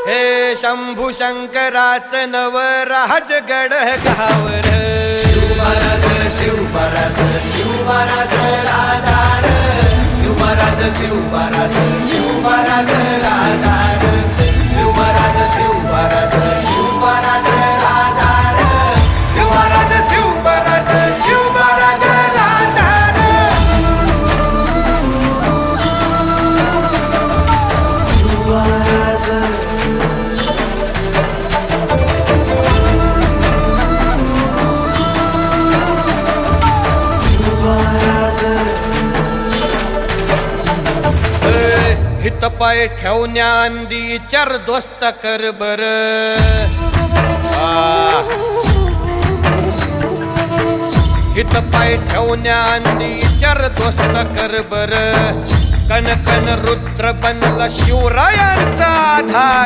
हे शंभू शंकराचं नवराजगड गावर शिवमहाराज शिवमहाराज शिवमहाराज राजार शिवमहाराज शिवमहाराज शिवमहाराज राजार शिवमहाराज शिवमहाराज शिवमहाराज राजार शिवमहाराज शिवमहाराज शिवमहाराज राजार शिवमहाराज हित पाय ठेवण्याआंदी चार दोस्त कर बर हित पाय ठेवण्याआंदी चार दोस्त कर बर कन कन रुद्र बनला शिवरायांचा आधार